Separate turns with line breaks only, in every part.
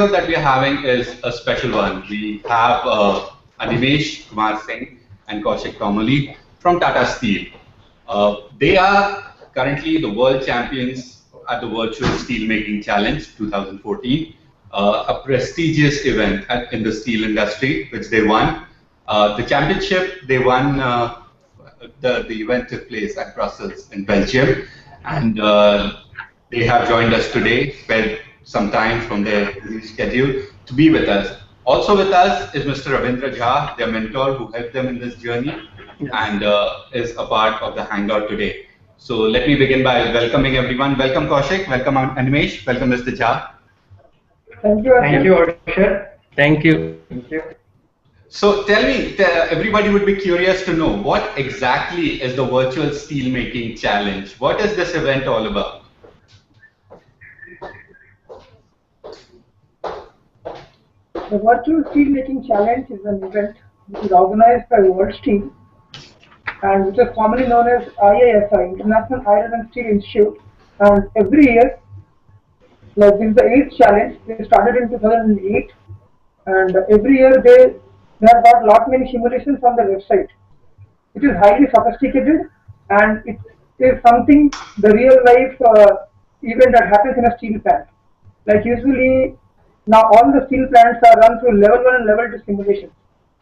here that we are having is a special one. We have Animesh Kumar Singh and Kaushik Tomali from Tata Steel. They are currently the world champions at the Virtual Steelmaking Challenge 2014, a prestigious event in the steel industry, which they won. The championship, they won, the event took place at Brussels in Belgium, and they have joined us today, spent some time from their busy schedule to be with us. Also with us is Mr. Ravindra Jha, their mentor who helped them in this journey and is a part of the hangout today. So let me begin by welcoming everyone. Welcome Kaushik, welcome Animesh, welcome Mr. Jha.
Thank you.
Thank you, Arshad.
Thank you.
Thank you.
So tell me, everybody would be curious to know what exactly is the Virtual Steelmaking Challenge? What is this event all about?
The Virtual Steelmaking Challenge is an event which is organized by World Steel and which is commonly known as IISI, International Iron and Steel Institute. And every year, like this is the 8th challenge, they started in 2008, and every year they have got lot many simulations on their website. It is highly sophisticated and it is something, the real life event that happens in a steel plant. Like usually now all the steel plants are run through level 1 and level 2 simulation.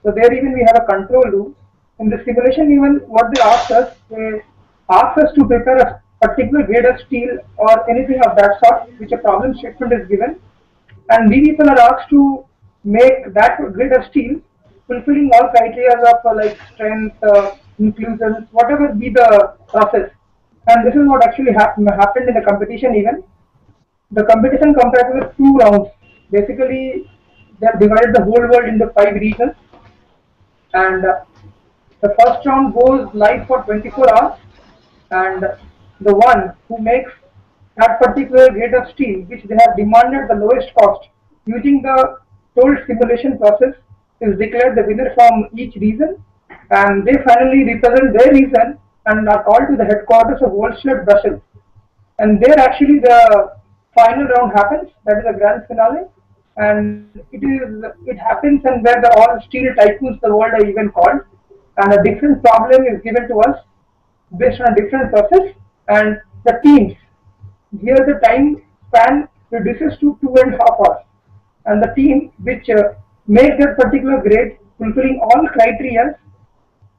So there even we have a control room. In the simulation even what they ask us to prepare a particular grade of steel or anything of that sort, which a problem statement is given. And we people are asked to make that grade of steel fulfilling all criteria of like strength, inclusions, whatever be the process. And this is what actually happened in the competition even. The competition comprises of 2 rounds. Basically, they have divided the whole world into 5 regions. And the first round goes live for 24 hours. And the one who makes that particular grade of steel, which they have demanded the lowest cost, using the told simulation process, is declared the winner from each region, and they finally represent their region and are called to the headquarters of World Steel at Brussels. And there actually the final round happens, that is the grand finale, and it happens and where the all steel tycoons the world are even called, and a different problem is given to us based on a different process, and the teams, here the time span reduces to 2.5 hours, and the team which make that particular grade fulfilling all criteria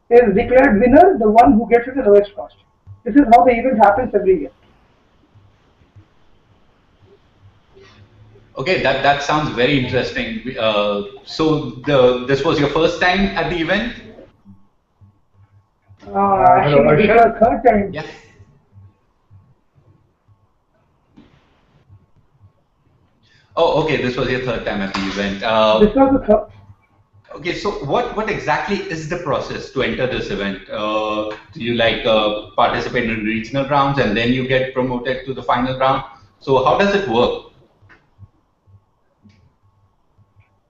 is declared winner, the one who gets it at the lowest cost. This is how the event happens every year.
Okay, that sounds very interesting. So this was your first time at the event?
Actually, this was third time.
Yeah. Oh, okay. This was your third time at the event.
This was the third.
Okay, so what exactly is the process to enter this event? Do you like participate in regional rounds and then you get promoted to the final round? So how does it work?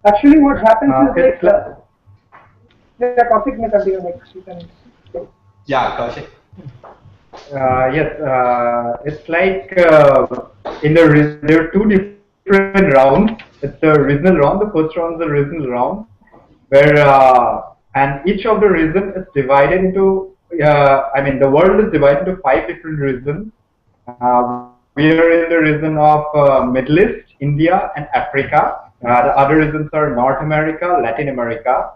Actually, what happens is like Kaushik may continue next. You can.
Yeah, Kaushik.
Yes, it's like there are 2 different rounds. It's a regional round. The first round is a regional round, where and each of the regions is divided into. The world is divided into 5 different regions. We are in the region of Middle East, India, and Africa. The other regions are North America, Latin America.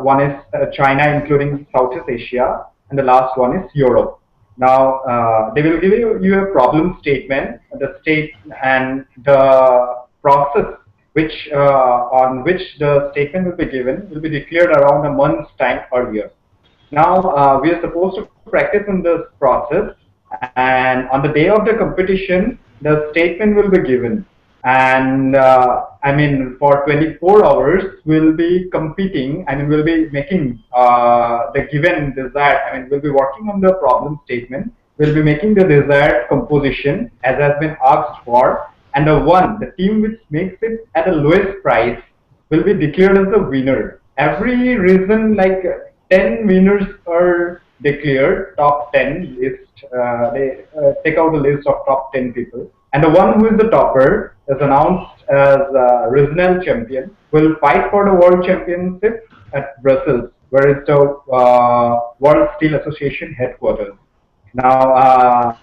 One is China, including Southeast Asia, and the last one is Europe. Now, they will give you a problem statement, the state and the process on which the statement will be given will be declared around a month's time earlier. Now, we are supposed to practice in this process, and on the day of the competition, the statement will be given. And for 24 hours, we'll be competing. We'll be making the given desired. We'll be working on the problem statement. We'll be making the desired composition as has been asked for. And the team which makes it at the lowest price will be declared as the winner. Every region, like 10 winners are declared, top 10 list. They take out a list of top 10 people. And the one who is the topper is announced as regional champion, will fight for the world championship at Brussels, where is the World Steel Association headquarters. Now,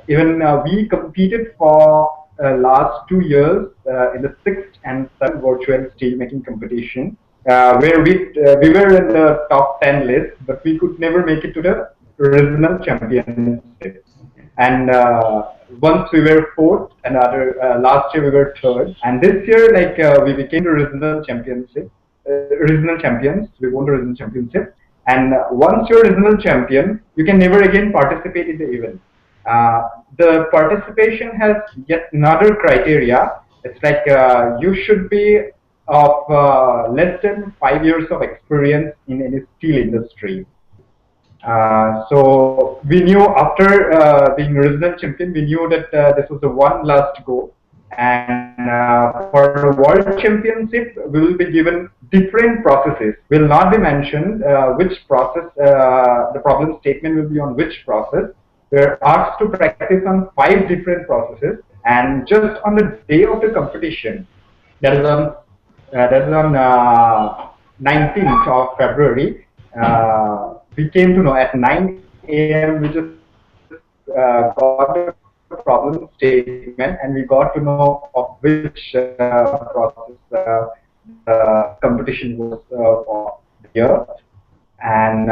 even we competed for last 2 years in the 6th and 7th virtual steelmaking competition, where we were in the top 10 list, but we could never make it to the regional championship. And once we were fourth, and last year we were third, and this year we became the regional championship, regional champions. We won the regional championship, and once you're regional champion, you can never again participate in the event. The participation has yet another criteria. It's like you should be of less than 5 years of experience in any steel industry. So we knew after being regional champion, we knew that this was the one last go. And for the world championship, we will be given different processes. Will not be mentioned which process, the problem statement will be on which process. We're asked to practice on 5 different processes, and just on the day of the competition, that is on 19th of February, we came to know at 9 a.m. we just got the problem statement, and we got to know of which process the competition was for the year. And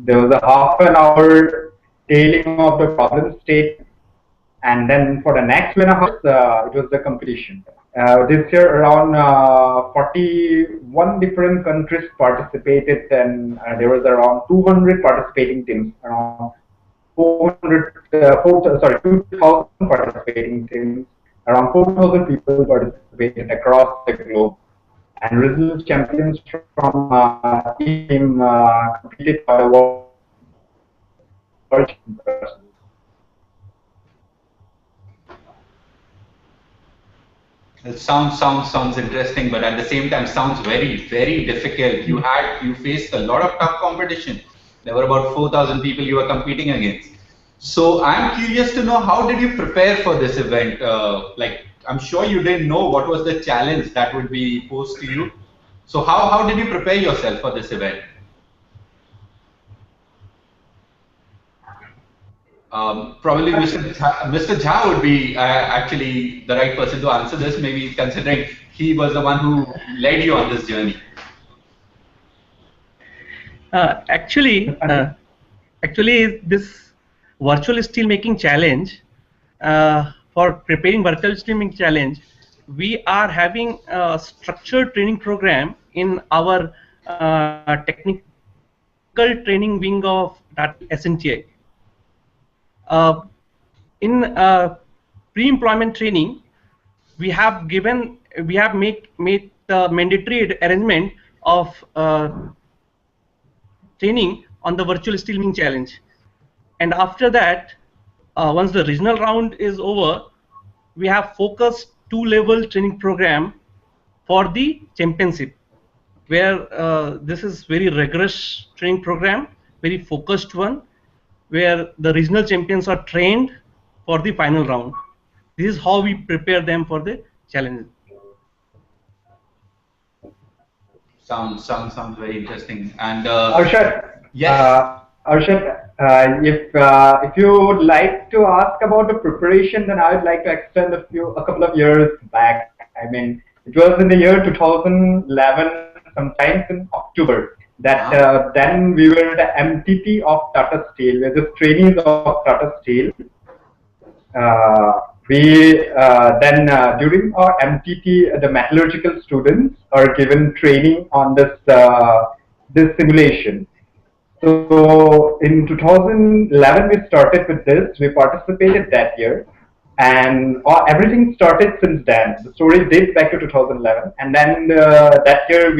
there was a half an hour tailing of the problem statement, and then for the next 1.5 hours, it was the competition. This year, around 41 different countries participated, and there was around 200 participating teams, around 2,000 participating teams, around 4,000 people participated across the globe. And regional champions from each team competed for the world championship.
It sounds interesting, but at the same time sounds very, very difficult. You faced a lot of tough competition. There were about 4,000 people you were competing against. So I'm curious to know, how did you prepare for this event? I'm sure you didn't know what was the challenge that would be posed to you. So how did you prepare yourself for this event? Probably Mr. Jha would be actually the right person to answer this, maybe considering he was the one who led you on this journey.
Actually, this virtual steelmaking challenge, for preparing virtual steelmaking challenge, we are having a structured training program in our technical training wing of SNTI. In pre-employment training, we have made the mandatory arrangement of training on the virtual steelmaking challenge, and after that, once the regional round is over, we have focused 2-level training program for the championship, where this is very rigorous training program, very focused one, where the regional champions are trained for the final round. This is how we prepare them for the challenge.
Sounds very interesting. And
Arshad,
yes.
Arshad, if you would like to ask about the preparation, then I would like to extend a couple of years back. I mean, it was in the year 2011, sometimes in October, that then we were the MTT of Tata Steel. We were the trainees of Tata Steel. Then during our MTT, the metallurgical students are given training on this simulation. So in 2011 we started with this. We participated that year, and everything started since then. The story dates back to 2011, and then that year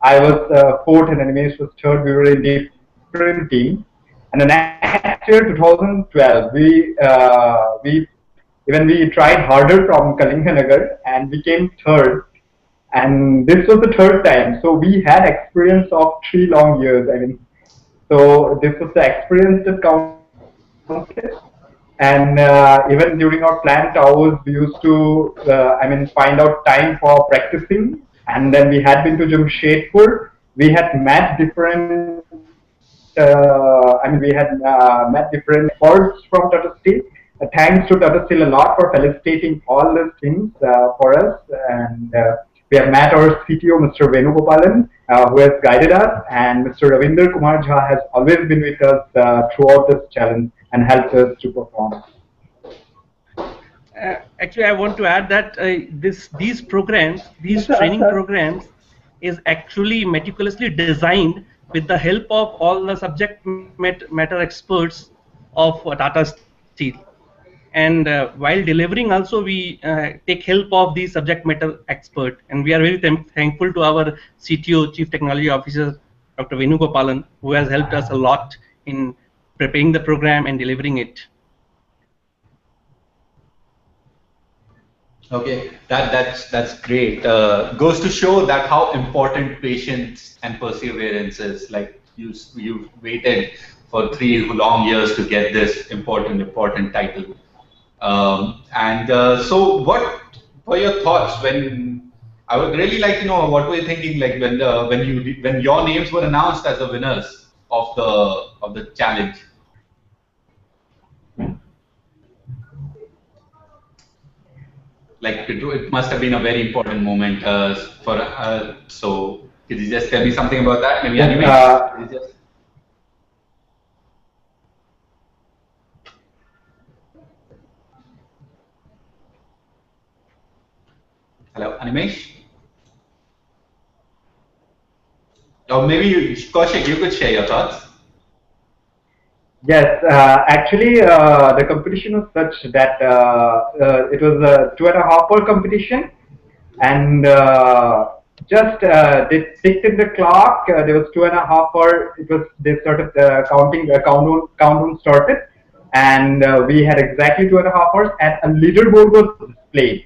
I was fourth and Animesh was third. We were in different teams, and the next year 2012 we tried harder from Kalinganagar and became third. And this was the third time, so we had experience of 3 long years. I mean, so this was the experience that counted. And even during our planned hours, we used to, find out time for practicing. And then we had been to Jamshedpur. We had met different, we had met different experts from Tata Steel. Thanks to Tata Steel a lot for facilitating all these things for us. And we have met our CTO, Mr. Venugopalan, who has guided us, and Mr. Ravinder Kumar Jha has always been with us throughout this challenge and helped us to perform.
Actually, I want to add that these programs, these training programs, is actually meticulously designed with the help of all the subject matter experts of Tata Steel. And while delivering also, we take help of the subject matter expert. And we are very thankful to our CTO, Chief Technology Officer, Dr. Venugopalan, who has helped us a lot in preparing the program and delivering it.
Okay, that's great. Goes to show that how important patience and perseverance is. Like you waited for 3 long years to get this important title. So, what were your thoughts when? I would really like to know what were you thinking, like when your names were announced as the winners of the challenge. Like it must have been a very important moment so could you just tell me something about that? Maybe Animesh? Hello, Animesh? Or maybe Kaushik, you could share your thoughts.
Yes, actually, the competition was such that it was a 2.5 hour competition, and just they ticked in the clock. There was 2.5 hour. They started countdown started, and we had exactly 2.5 hours, and a leaderboard was displayed.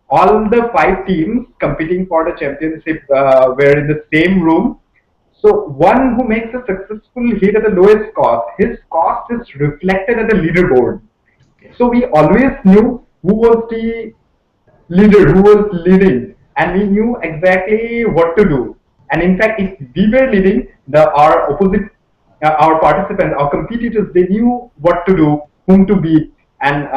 All the 5 teams competing for the championship were in the same room. So one who makes a successful hit at the lowest cost, his cost is reflected at the leaderboard. So we always knew who was the leader, who was leading, and we knew exactly what to do. And in fact, if we were leading, our opposite, our participants, our competitors, they knew what to do, whom to beat, and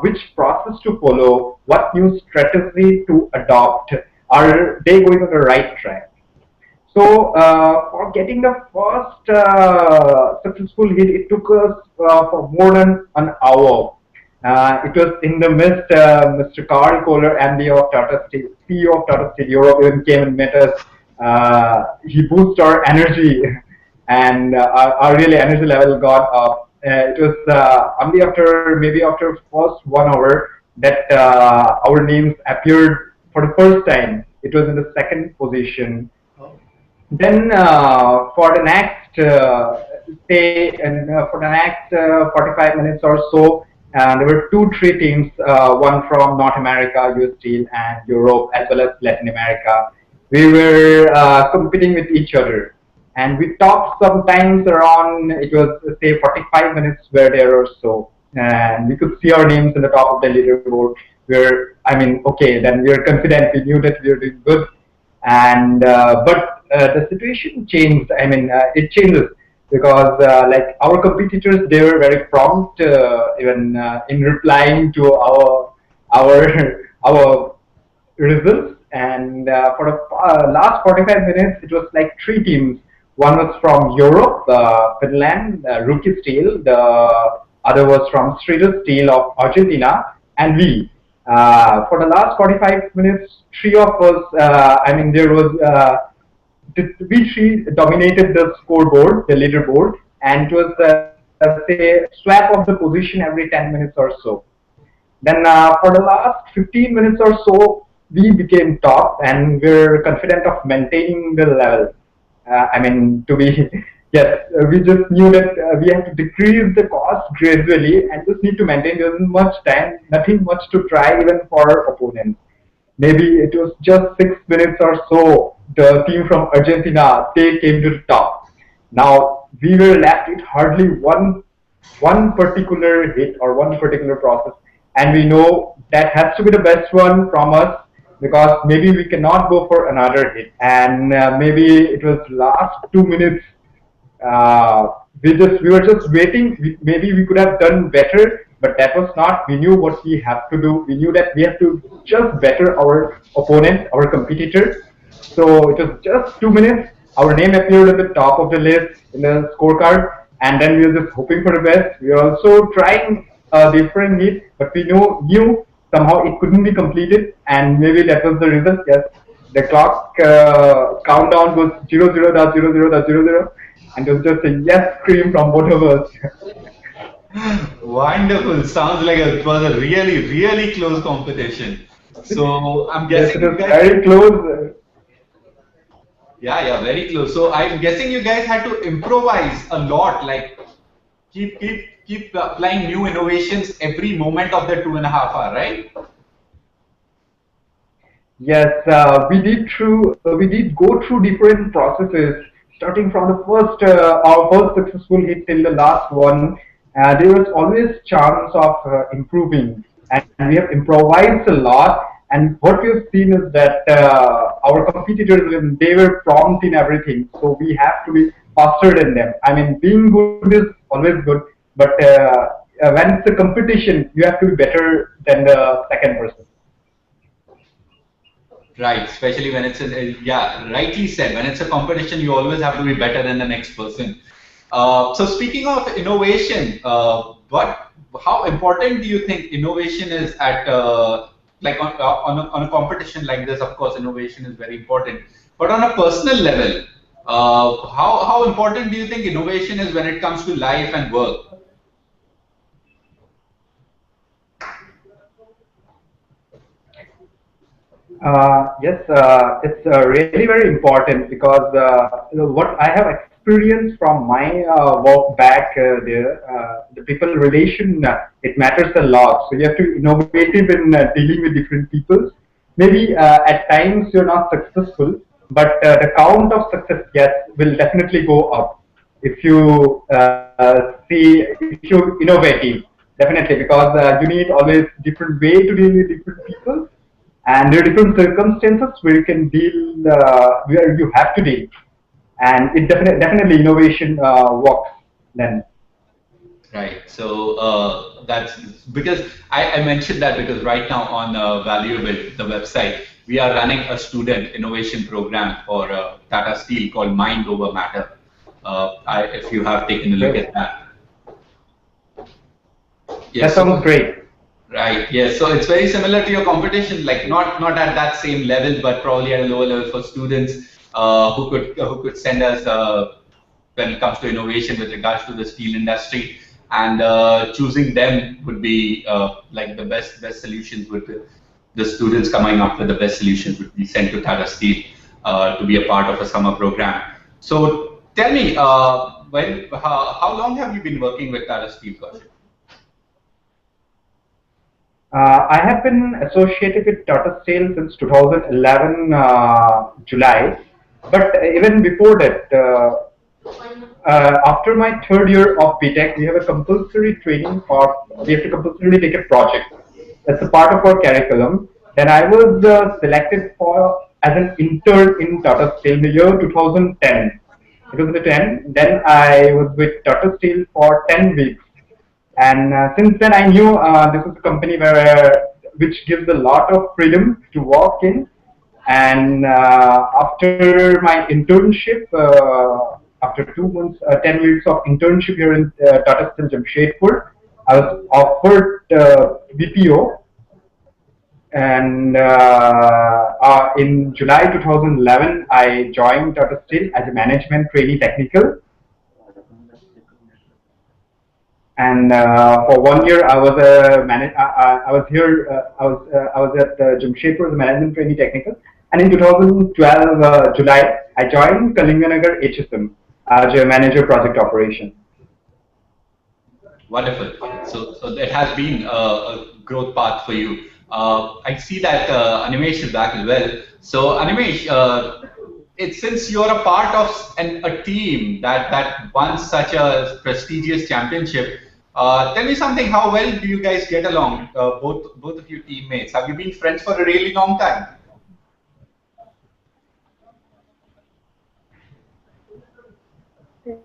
which process to follow, what new strategy to adopt. Are they going on the right track? So for getting the first successful hit, it took us for more than an hour. It was in the midst, Mr. Carl Kohler, MD of Tata Steel, CEO of Tata Steel Europe, even came and met us. He boosted our energy, and our really energy level got up. It was only after first 1 hour that our names appeared for the first time. It was in the second position. Then for the next for the next 45 minutes or so, there were 2-3 teams, one from North America, US Steel, and Europe, as well as Latin America. We were competing with each other, and we talked sometimes around, it was say 45 minutes were there or so, and we could see our names in the top of the leaderboard. Okay, then we were confident, we knew that we were doing good, and but the situation changed. It changes because like our competitors, they were very prompt, even in replying to our results. And for the last 45 minutes, it was like 3 teams. One was from Europe, Finland, Rookie Steel. The other was from Streator Steel of Argentina, and we. For the last 45 minutes, 3 of us. There was. We 3 dominated the scoreboard, the leaderboard, and it was say swap of the position every 10 minutes or so. Then for the last 15 minutes or so, we became top, and we're confident of maintaining the level. To be yes, we just knew that we have to decrease the cost gradually, and just need to maintain. There isn't much time, nothing much to try even for our opponents. Maybe it was just 6 minutes or so. The team from Argentina, they came to the top. Now we were left with hardly 1 one particular hit or one particular process, and we know that has to be the best one from us because maybe we cannot go for another hit, and maybe it was last 2 minutes. uh, we were just waiting. Maybe we could have done better, but that was not. We knew what we have to do. We knew that we have to just better our opponent, our competitor. So it was just 2 minutes. Our name appeared at the top of the list in the scorecard, and then we were just hoping for the best. We were also trying a different hit, but we knew somehow it couldn't be completed, and maybe that was the reason. Yes, the clock countdown was 00.00.00, and it was just a yes scream from both of us.
Wonderful. Sounds like it was a really, really close competition. So I'm
Yes, it
guessing you
was
guys.
very close.
Yeah, yeah, very close. So I'm guessing you guys had to improvise a lot, like keep applying new innovations every moment of the 2.5 hour, right?
Yes, we did go through different processes, starting from the first our first successful hit till the last one. There was always chance of improving, and we have improvised a lot. And what we've seen is that our competitors, they were prompt in everything, so we have to be faster than them. I mean, being good is always good, but when it's a competition, you have to be better than the second person.
Right, especially when it's yeah, rightly said. When it's a competition, you always have to be better than the next person. So speaking of innovation, how important do you think innovation is at like on a competition like this? Of course, innovation is very important, but on a personal level, how important do you think innovation is when it comes to life and work?
Yes, it's really very important because what I have experienced from my work back there, the people relation, it matters a lot. So you have to be innovative in dealing with different people. Maybe at times you're not successful, but the count of success, yes, will definitely go up if you if you innovative, definitely, because you need always different way to deal with different people, and there are different circumstances where you can deal, where you have to deal, and it definitely innovation works then.
Right. So that's because I mentioned that because right now on Valuable, the website, we are running a student innovation program for Tata Steel called Mind Over Matter. If you have taken a look
Great.
at that.
That
Yes.
sounds great.
Right. Yes. So it's very similar to your competition, like not at that same level, but probably at a lower level for students who could send us when it comes to innovation with regards to the steel industry, and choosing them would be like the best solutions would be the students coming up with the best solutions would be sent to Tata Steel to be a part of a summer program. So tell me, how long have you been working with Tata Steel, Kaushik?
I have been associated with Tata Steel since 2011 July, but even before that, after my third year of BTech, we have a compulsory training for, we have to compulsorily take a project. That's a part of our curriculum. Then I was selected for as an intern in Tata Steel in the year 2010. 2010. Then I was with Tata Steel for 10 weeks. And since then, I knew this is a company which gives a lot of freedom to work in. And after my internship, after 2 months, 10 weeks of internship here in Tata Steel Jamshedpur, I was offered BPO. And in July 2011, I joined Tata Steel as a management trainee technical. And for 1 year, I was a I was here. I was at Jamshedpur as a management trainee technical. And in 2012 July, I joined Kalinganagar HSM as a manager project operation.
Wonderful. So it has been a growth path for you. I see that Animesh is back as well. So Animesh, it's since you're a part of a team that won such a prestigious championship, Tell me something. How well do you guys get along? Both of you teammates. Have you been friends for a really long time? Okay.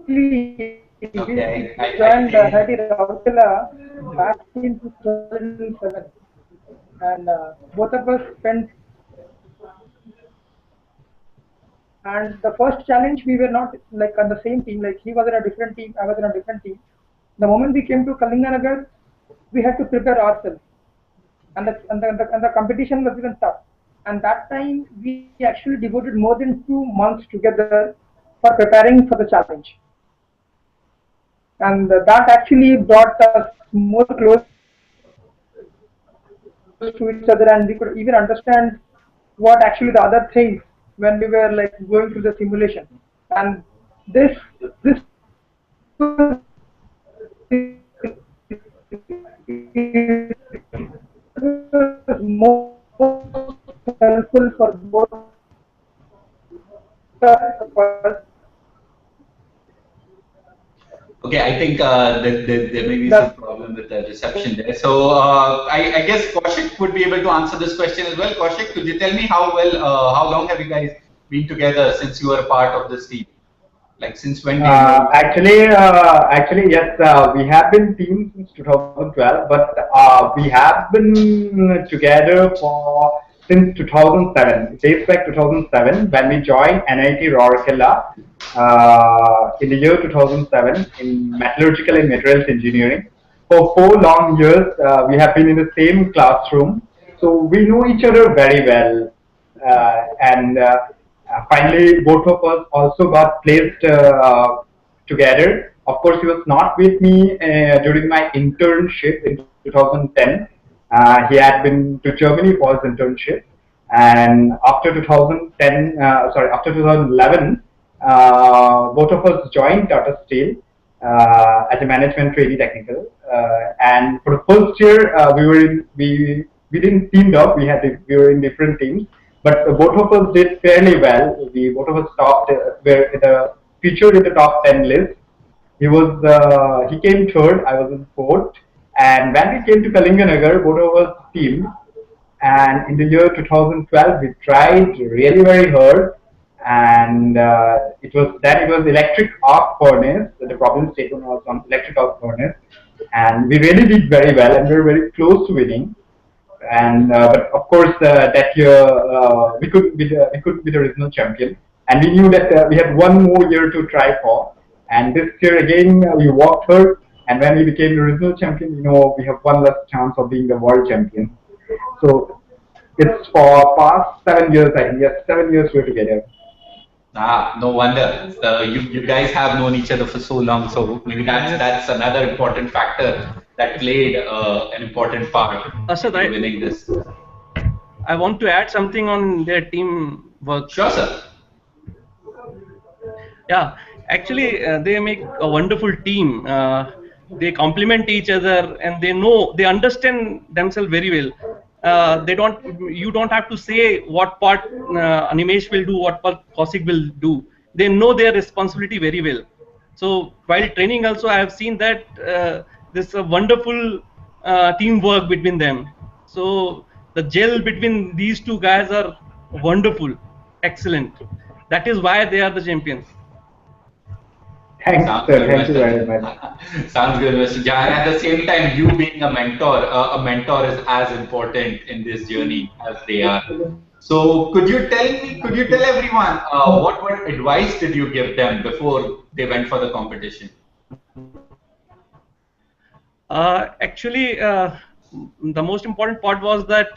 We joined Hadi Rautela back in 2007, and both of us spent. And the first challenge, we were not like on the same team. Like he was in a different team, I was in a different team. The moment we came to Kalinganagar, we had to prepare ourselves, and the competition was even tough. And that time, we actually devoted more than 2 months together for preparing for the challenge. And that actually brought us more close to each other, and we could even understand what actually the other thinks when we were like going through the simulation. And this was more helpful for both of us.
Okay, I think there may be some problem with the reception there. So I guess Kaushik would be able to answer this question as well. Kaushik, could you tell me how long have you guys been together since you were a part of this team? Like since when?
Actually, yes, we have been team since 2012, but we have been together for since 2007. It dates back 2007 when we joined NIT Rourkela in the year 2007 in metallurgical and materials engineering. For 4 long years, we have been in the same classroom, so we know each other very well, and finally, both of us also got placed together. Of course, he was not with me during my internship in 2010. He had been to Germany for his internship, and after 2011, both of us joined Tata Steel as a management trainee technical. And for the first year, we didn't teamed up. We were in different teams. But both of us did fairly well. Both of us were featured in the top 10 list. He came third. I was in fourth. And when we came to Kalinganagar, both of us teamed. And in the year 2012, we tried really very hard. And it was electric arc furnace. The problem statement was on electric arc furnace. And we really did very well, and we were very close to winning. And but of course that year we couldn't be the regional champion, and we knew that we had one more year to try for. And this year again we worked hard, and when we became the regional champion, we have one less chance of being the world champion. So it's for past 7 years, I think. Yes, 7 years we're together.
No wonder. You guys have known each other for so long, so maybe that's another important factor that played an important part in winning this.
I want to add something on their team work.
Sure, sir.
Yeah, actually, they make a wonderful team. They complement each other, and they understand themselves very well. You don't have to say what part Animesh will do, what part Kaushik will do. They know their responsibility very well. So while training also, I have seen that there's a wonderful teamwork between them. So the gel between these two guys are wonderful, excellent. That is why they are the champions.
Thanks, sir. Thank you very much.
Sounds good, Mr. Jahan. At the same time, you being a mentor is as important in this journey as they are. So, could you tell everyone what advice did you give them before they went for the competition?
Actually, the most important part was that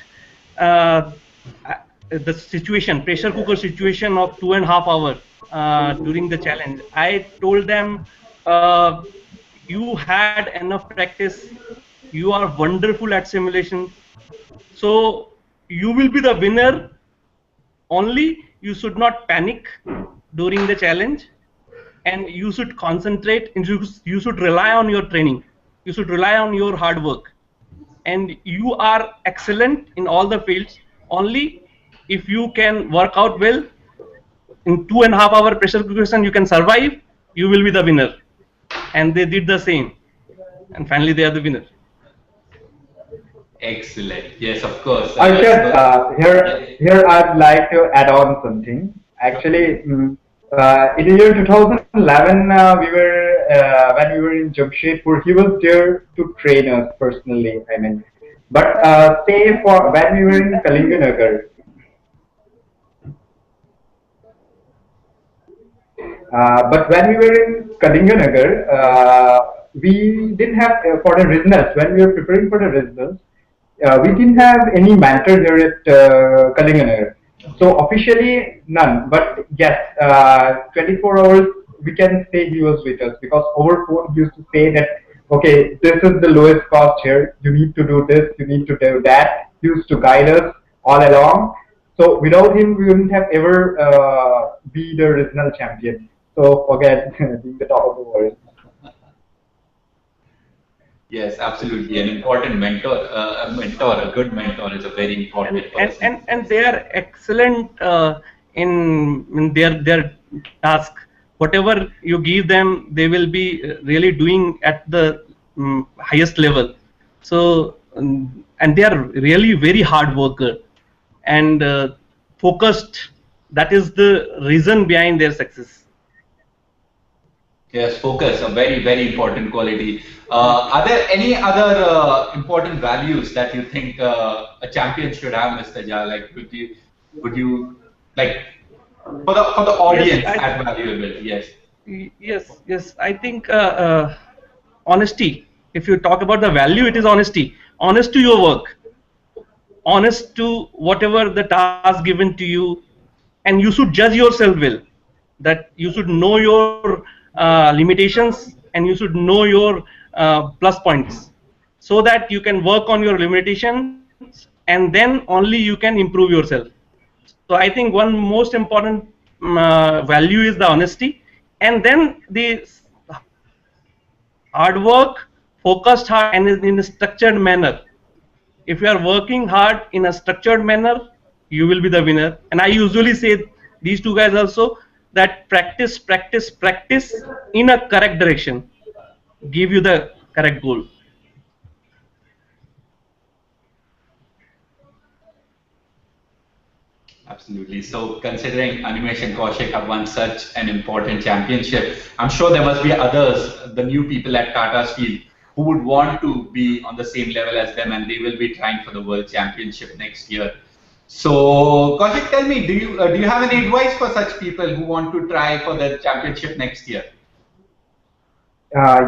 the situation, pressure cooker situation of 2.5 hours. During the challenge, I told them, you had enough practice, you are wonderful at simulation, so you will be the winner, only you should not panic during the challenge, and you should concentrate, and you should rely on your training, you should rely on your hard work, and you are excellent in all the fields, only if you can work out well, in 2.5 hour pressure cooker session you can survive, you will be the winner. And they did the same, and finally they are the winner.
Excellent. Yes, of course.
Arshad, here I'd like to add on something. Actually, in the year 2011, we were when we were in Jamshedpur, he was there to train us personally. I mean, but say for when we were in Kalinganagar, but when we were in Kalinganagar, we didn't have for the regionals. When we were preparing for the regionals, we didn't have any mentor here at Kalinganagar. So officially none. But yes, 24 hours we can say he was with us, because over phone he used to say that, okay, this is the lowest cost here. You need to do this. You need to do that. He used to guide us all along. So without him, we wouldn't have ever be the regional champion. So forget being the top of the world.
Yes, absolutely. An important mentor, a good mentor is a very important person.
And they are excellent in their task. Whatever you give them, they will be really doing at the highest level. So, and they are really very hard worker and focused. That is the reason behind their success.
Yes, focus, a very, very important quality. Are there any other important values that you think a champion should have, Mr. Jha? Like, would you like for the audience
Yes,
add valuable? Yes.
Yes. I think honesty. If you talk about the value, it is honesty. Honest to your work, honest to whatever the task given to you, and you should judge yourself well. That you should know your limitations, and you should know your plus points, so that you can work on your limitations, and then only you can improve yourself. So I think one most important value is the honesty, and then the hard work, focused hard, and in a structured manner. If you are working hard in a structured manner, you will be the winner. And I usually say these two guys also, that practice in a correct direction give you the correct goal.
Absolutely. So, considering Animesh and Kaushik have won such an important championship, I'm sure there must be others, the new people at Tata Steel, who would want to be on the same level as them, and they will be trying for the World Championship next year. So, Kaushik, tell me, do you have any advice for such people who want to try for the championship next year?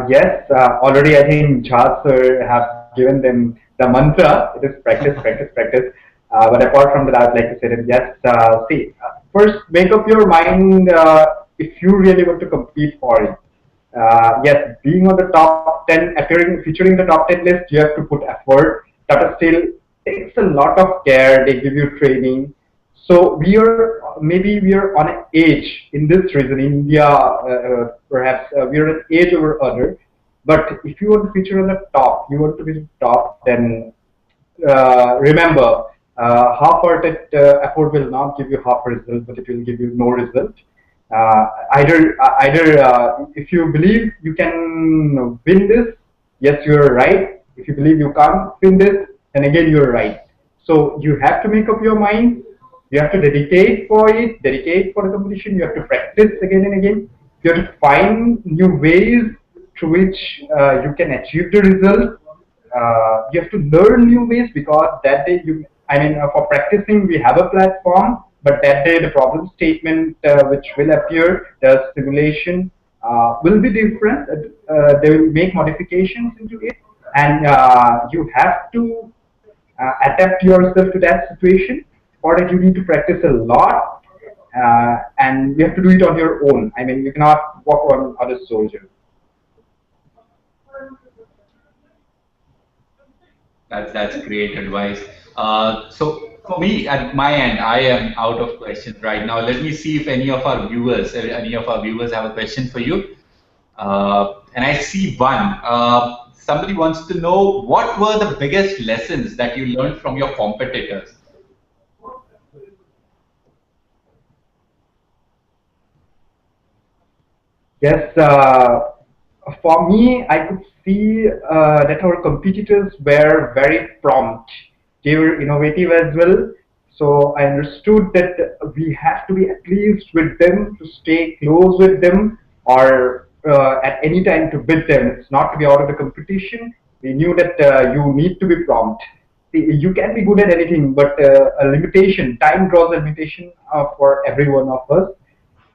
Yes, already I think Jha sir have given them the mantra. It is practice, practice, practice. But apart from that, I would like to say that yes, first make up your mind if you really want to compete for it. Yes, being on the top 10, featuring the top 10 list, you have to put effort. Tata Steel takes a lot of care. They give you training. So maybe we are on an age in this region, India, perhaps we are an age over other. But if you want to feature on the top, you want to be the top, then remember, half-hearted effort will not give you half result, but it will give you no result. Either if you believe you can win this, yes, you're right. If you believe you can't win this, then again you're right. So you have to make up your mind. You have to dedicate for it, dedicate for the competition. You have to practice again and again. You have to find new ways through which you can achieve the result. You have to learn new ways, because that day for practicing we have a platform, but that day the problem statement which will appear, the simulation will be different. They will make modifications into it, and you have to adapt yourself to that situation. For that, you need to practice a lot, and you have to do it on your own. I mean, you cannot walk on other soldiers.
That's great advice. So for me, at my end, I am out of questions right now. Let me see if any of our viewers have a question for you. And I see one. Somebody wants to know, what were the biggest lessons that you learned from your competitors?
Yes, for me, I could see that our competitors were very prompt. They were innovative as well. So I understood that we have to be at least with them, to stay close with them, or at any time to beat them. It's not to be out of the competition. We knew that you need to be prompt. See, you can be good at anything, but a limitation, time draws a limitation for every one of us.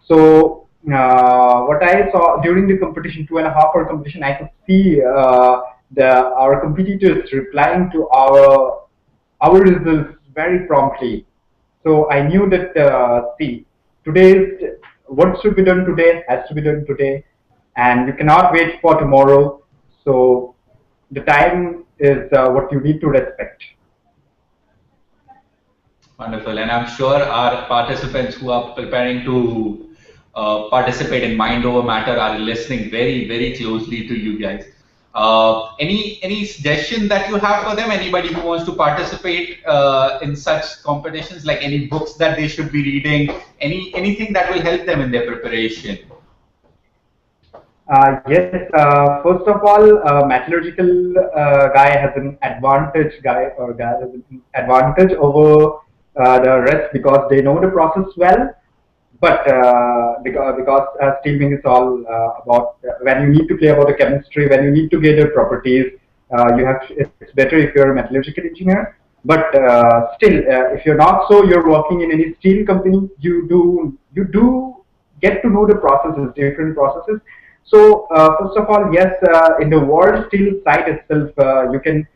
So what I saw during the competition, 2.5 hour competition, I could see our competitors replying to our results very promptly. So I knew that see, today's what should be done today has to be done today, and you cannot wait for tomorrow. So the time is what you need to respect.
Wonderful, and I'm sure our participants who are preparing to participate in Mind Over Matter are listening very, very closely to you guys. Any suggestion that you have for them? Anybody who wants to participate in such competitions, like any books that they should be reading, anything that will help them in their preparation?
Yes, first of all, metallurgical guy has an advantage, guy or guy has an advantage over the rest because they know the process well. But because steaming is all about when you need to play about the chemistry, when you need to get the properties, it's better if you're a metallurgical engineer. But still, if you're not so, you're working in any steel company, you do get to know the processes, different processes. So first of all, yes, in the World Steel site itself, you can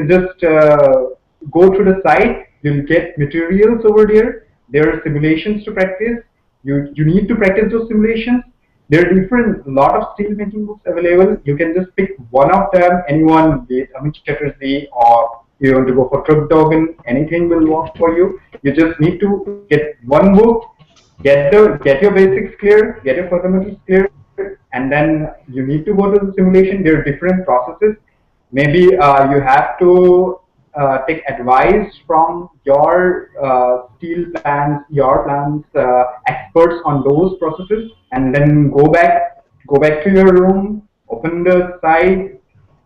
just go to the site. You'll get materials over there. There are simulations to practice. You need to practice those simulations. There are different lot of steel making books available. You can just pick one of them. Anyone, be it Amit Chatterjee or you want to go for Krugdogan, anything will work for you. You just need to get one book, get your basics clear, get your fundamentals clear, and then you need to go to the simulation. There are different processes. Maybe you have to take advice from your steel plants, your plants experts on those processes, and then go back to your room, open the site,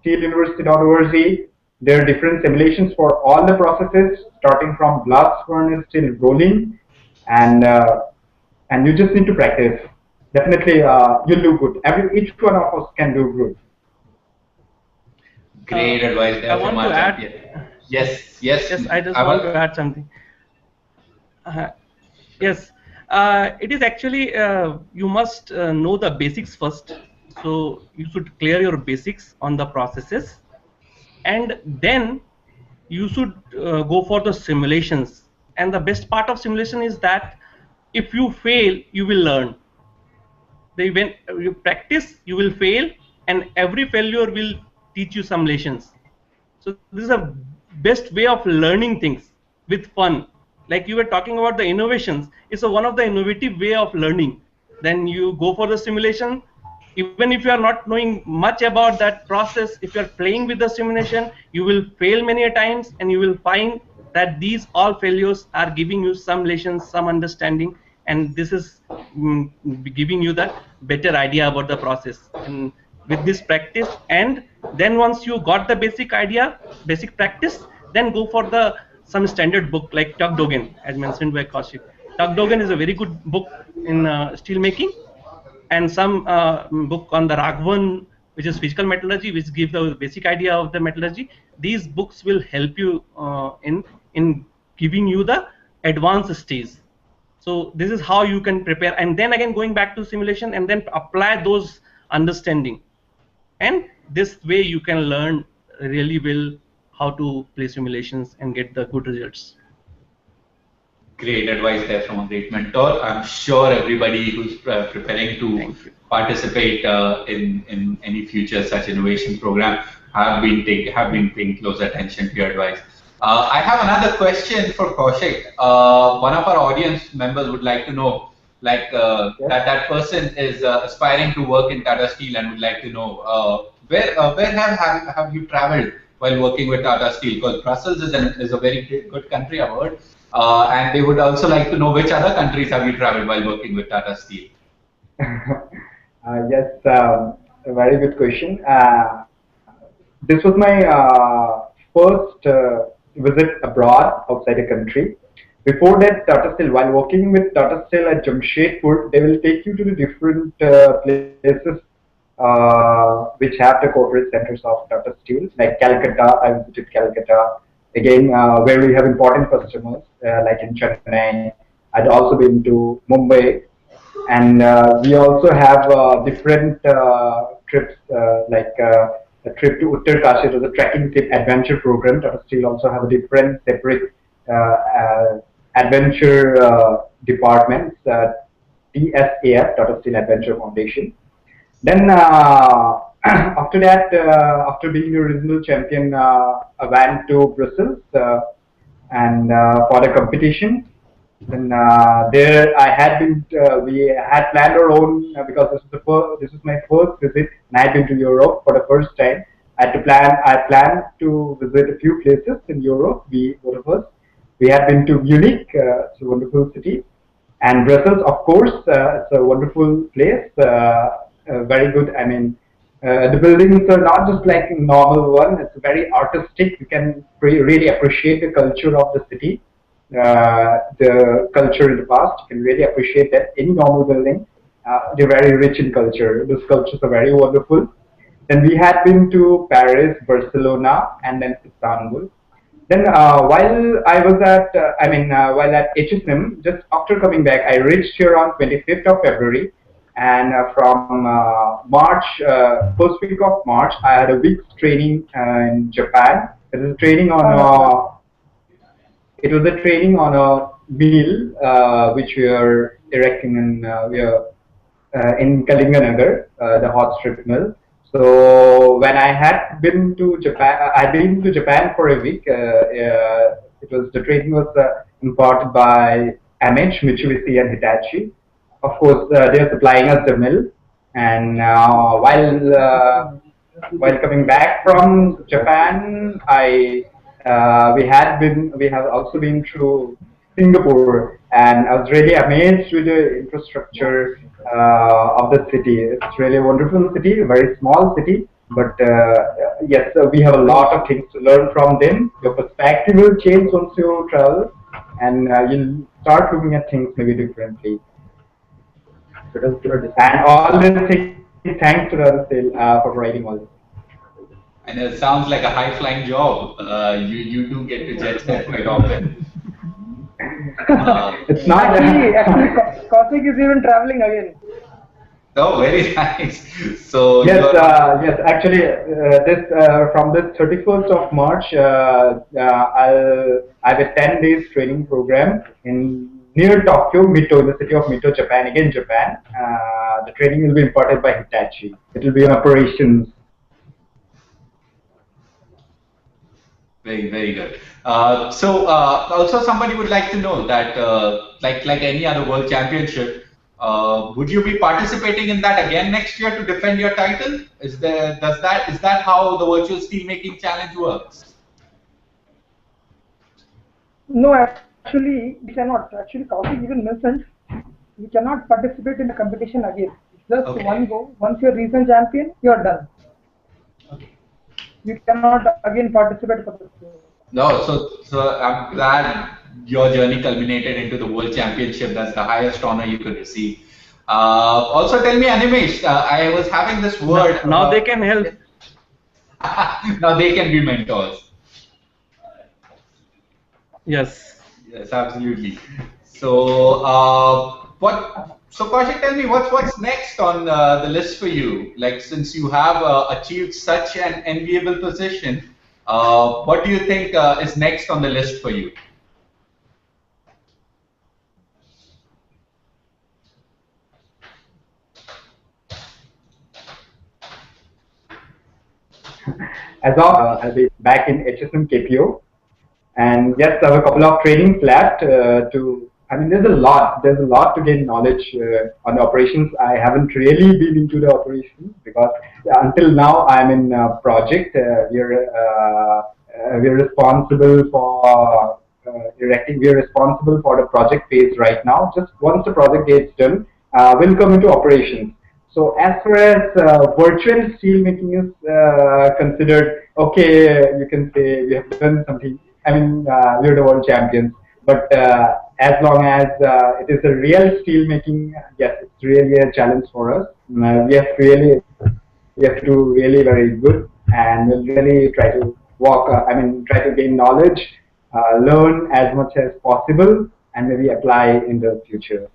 steeluniversity.org. There are different simulations for all the processes, starting from blast furnace till rolling, and you just need to practice. Definitely, you'll do good. Each one of us can do good.
Great advice
I
there from
want
our
to add.
champion. Yes, yes.
Yes, I just
I
want
will.
to add something. Yes, it is actually you must know the basics first. So you should clear your basics on the processes, and then you should go for the simulations. And the best part of simulation is that if you fail, you will learn. When you practice, you will fail, and every failure will teach you some lessons. So this is a best way of learning things with fun. Like you were talking about the innovations, it's one of the innovative way of learning. Then you go for the simulation. Even if you are not knowing much about that process, if you are playing with the simulation, you will fail many a times, and you will find that these all failures are giving you some lessons, some understanding, and this is giving you that better idea about the process. And with this practice, and then once you got the basic idea, basic practice, then go for the some standard book like Tuck Dogan, as mentioned by Kaushik. Tuck Dogan is a very good book in steel making, and some book on the Raghavan, which is physical metallurgy, which gives the basic idea of the metallurgy. These books will help you in giving you the advanced stage. So this is how you can prepare, and then again going back to simulation and then apply those understanding, and this way you can learn really well how to play simulations and get the good results.
Great advice there from a great mentor. I'm sure everybody who's preparing to participate in any future such innovation program have been paying close attention to your advice. I have another question for Kaushik. One of our audience members would like to know, like that person is aspiring to work in Tata Steel and would like to know where have you traveled while working with Tata Steel? Because Brussels is a very good country, I've heard. And they would also like to know which other countries have you traveled while working with Tata Steel?
Yes, a very good question. This was my first visit abroad outside the country. Before that, Tata Steel, while working with Tata Steel at Jamshedpur, they will take you to the different places which have the corporate centers of Tata Steel, like Calcutta. I visited Calcutta again, where we have important customers, like in Chennai. I'd also been to Mumbai, and we also have different trips, like a trip to Uttarkashi. It was a trekking trip adventure program. Tata Steel also have a different separate adventure departments, TSAF, Tata Steel Adventure Foundation. Then after that, after being a regional champion, I went to Brussels and for the competition. Then there I had been, we had planned our own because this is my first visit, and I had been to Europe for the first time. I planned to visit a few places in Europe. We both of us, we had been to Munich, it's a wonderful city, and Brussels, of course, it's a wonderful place, very good. I mean, the buildings are not just like a normal one; it's very artistic. You can really appreciate the culture of the city, the culture in the past. You can really appreciate that any normal building. They're very rich in culture. The sculptures are very wonderful. Then we had been to Paris, Barcelona, and then Istanbul. Then while I was at, while at HSM, just after coming back, I reached here on 25th of February, and from March, first week of March, I had a week's training in Japan. It was training on it was a training on a mill which we are erecting in Kalinganagar, the hot strip mill. So when I had been to Japan, I'd been to Japan for a week. It was the training was imparted by MH, Mitsubishi, and Hitachi. Of course, they are supplying us the mill. And while coming back from Japan, we have also been through Singapore, and I was really amazed with the infrastructure of the city. It's really a wonderful city, a very small city, but yes, we have a lot of things to learn from them. Your perspective will change once you travel, and you'll start looking at things maybe differently. And all this thing, thanks to Tata Steel for providing all this.
And it sounds like a high-flying job. You do get to jet set quite often.
It's not
actually, Kaushik is even traveling again.
Oh, very nice. So
yes, yes. Actually, this from this 31st of March, I have a 10 days training program in near Tokyo, Mito, in the city of Mito, Japan. Again, Japan. The training will be imparted by Hitachi. It will be on operations.
Very, very good. Also somebody would like to know that, like any other world championship, would you be participating in that again next year to defend your title? Is that how the virtual steelmaking challenge works?
No, actually, we cannot. Actually, Kaushik even mentioned we cannot participate in the competition again. It's just one go. Once you're regional champion, you're done. You cannot again participate for this.
No, so I'm glad your journey culminated into the World Championship. That's the highest honor you could receive. Also, tell me, Animesh, I was having this word.
Now they can help.
Now they can be mentors.
Yes.
Yes, absolutely. So, So, Kaushik, tell me what's next on the list for you? Like, since you have achieved such an enviable position, what do you think is next on the list for you?
As of I'll be back in HSM KPO, and yes, I have a couple of trainings left I mean, there's a lot to gain knowledge on the operations. I haven't really been into the operations because until now I'm in a project. We're responsible for erecting. We're responsible for the project phase right now. Just once the project gets done, we'll come into operations. So as far as virtual steel making is considered, okay, you can say we have done something. I mean, we're the world champions. But as long as it is a real steel making, yes, it's really a challenge for us. We have to do really very good, and we'll really try to walk. Try to gain knowledge, learn as much as possible, and maybe apply in the future.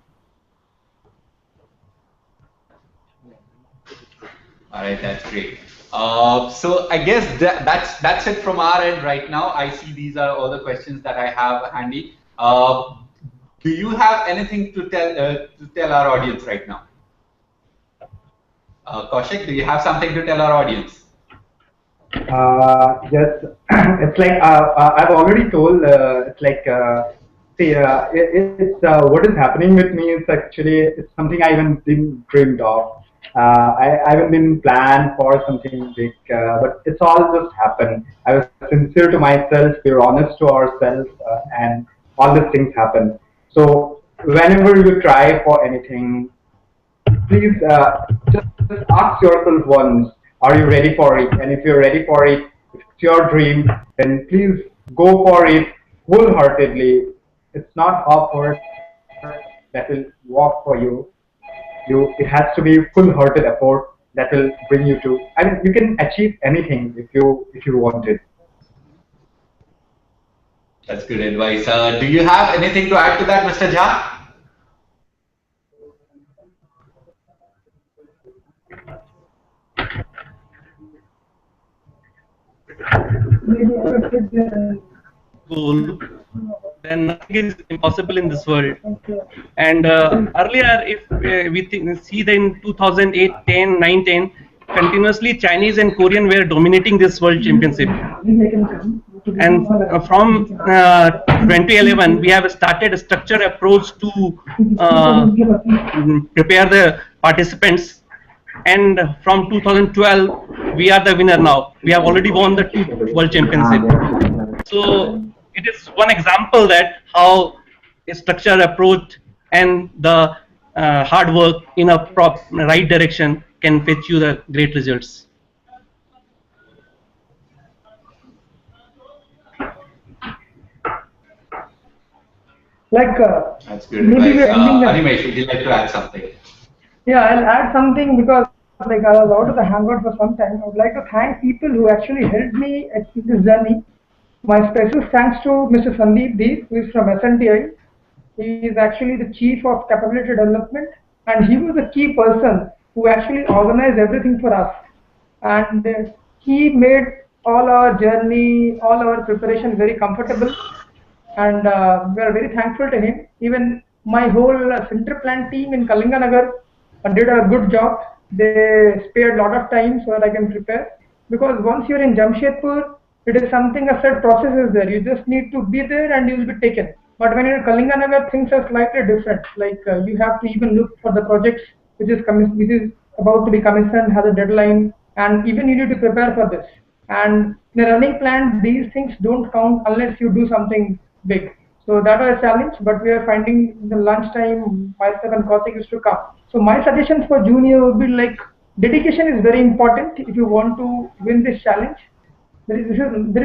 All right, that's great. So I guess that's it from our end right now. I see these are all the questions that I have handy. Do you have anything to tell our audience right now? Kaushik, do you have something to tell our audience?
Yes, it's like I've already told. It's like it's what is happening with me is actually it's something I haven't been dreamed of. I haven't been planned for something big, but it's all just happened. I was sincere to myself, we were honest to ourselves, and all these things happen. So whenever you try for anything, please just ask yourself once, are you ready for it? And if you're ready for it, if it's your dream, then please go for it wholeheartedly. It's not effort that will work for you. It has to be full-hearted effort that will bring you to. I mean, you can achieve anything if you want it.
That's good advice. Do you have anything to add to that, Mr. Jha?
Maybe I will put the
Goal, then nothing is impossible in this world.
okay.
And earlier, if we see that in 2008, 10, 9, 10, continuously Chinese and Korean were dominating this world championship. And from 2011, we have started a structured approach to prepare the participants. And from 2012, we are the winner now. We have already won the 2 world championship. So it is one example that how a structured approach and the hard work in a right direction can fetch you the great results.
Like
That's good
maybe we're
advice.
ending the
Animesh, would you like to add something?
Yeah, I'll add something because like I was out of the hangout for some time. I would like to thank people who actually helped me in this journey. My special thanks to Mr. Sandeep Deep, who is from SNTI. He is actually the Chief of Capability Development, and he was the key person who actually organized everything for us. And he made all our journey, all our preparation very comfortable, and we are very thankful to him. Even my whole center plant team in Kalinganagar did a good job. They spared a lot of time so that I can prepare. Because once you're in Jamshedpur, it is something a set process is there. You just need to be there and you will be taken. But when you're in Kalinganagar, things are slightly different. Like you have to even look for the projects which is about to be commissioned, has a deadline, and even you need to prepare for this. And in a running plan, these things don't count unless you do something big. So that was a challenge, but we are finding the lunchtime, myself and Kaushik used to come. So my suggestions for junior would be like, dedication is very important if you want to win this challenge. There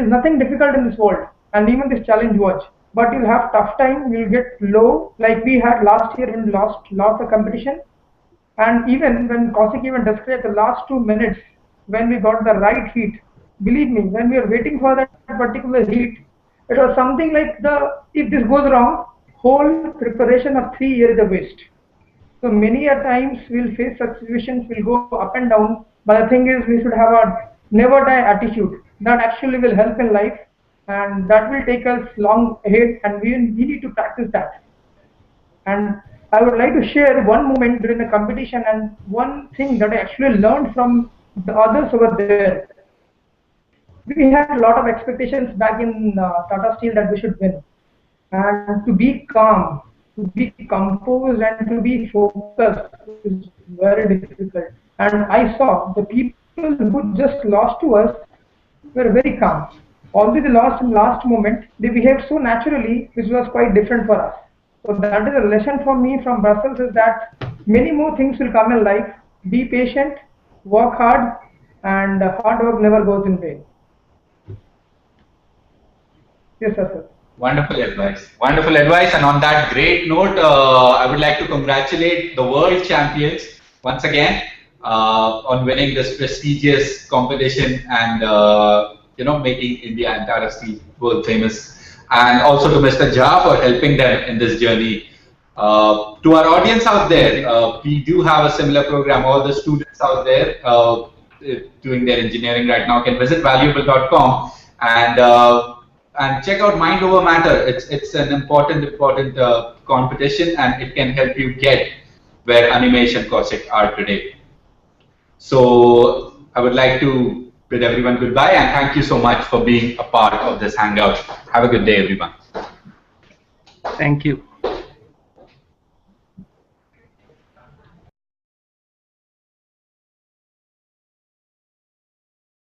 is nothing difficult in this world, and even this challenge watch. But you'll have tough time, you'll get low, like we had last year when we lost the competition. And even when Kaushik even described the last 2 minutes, when we got the right heat, believe me, when we were waiting for that particular heat, it was something like if this goes wrong, whole preparation of 3 years is a waste. So many a times we'll face such situations, we'll go up and down, but the thing is we should have a never die attitude. That actually will help in life, and that will take us long ahead, and we need to practice that. And I would like to share one moment during the competition and one thing that I actually learned from the others over there. We had a lot of expectations back in Tata Steel that we should win. And to be calm, to be composed and to be focused is very difficult. And I saw the people who just lost to us were very calm. Although they lost in last moment, they behaved so naturally, which was quite different for us. So that is a lesson for me from Brussels, is that many more things will come in life. be patient, work hard, and hard work never goes in vain. Yes, sir.
Wonderful advice. Wonderful advice. And on that great note, I would like to congratulate the world champions once again on winning this prestigious competition and making India and Tata Steel world famous. And also to Mr. Jha for helping them in this journey. To our audience out there, we do have a similar program. All the students out there doing their engineering right now can visit valuable.com and check out Mind Over Matter. It's an important competition, and it can help you get where Animesh and Kaushik are today. So I would like to bid everyone goodbye, and thank you so much for being a part of this hangout. Have a good day, everyone.
Thank you.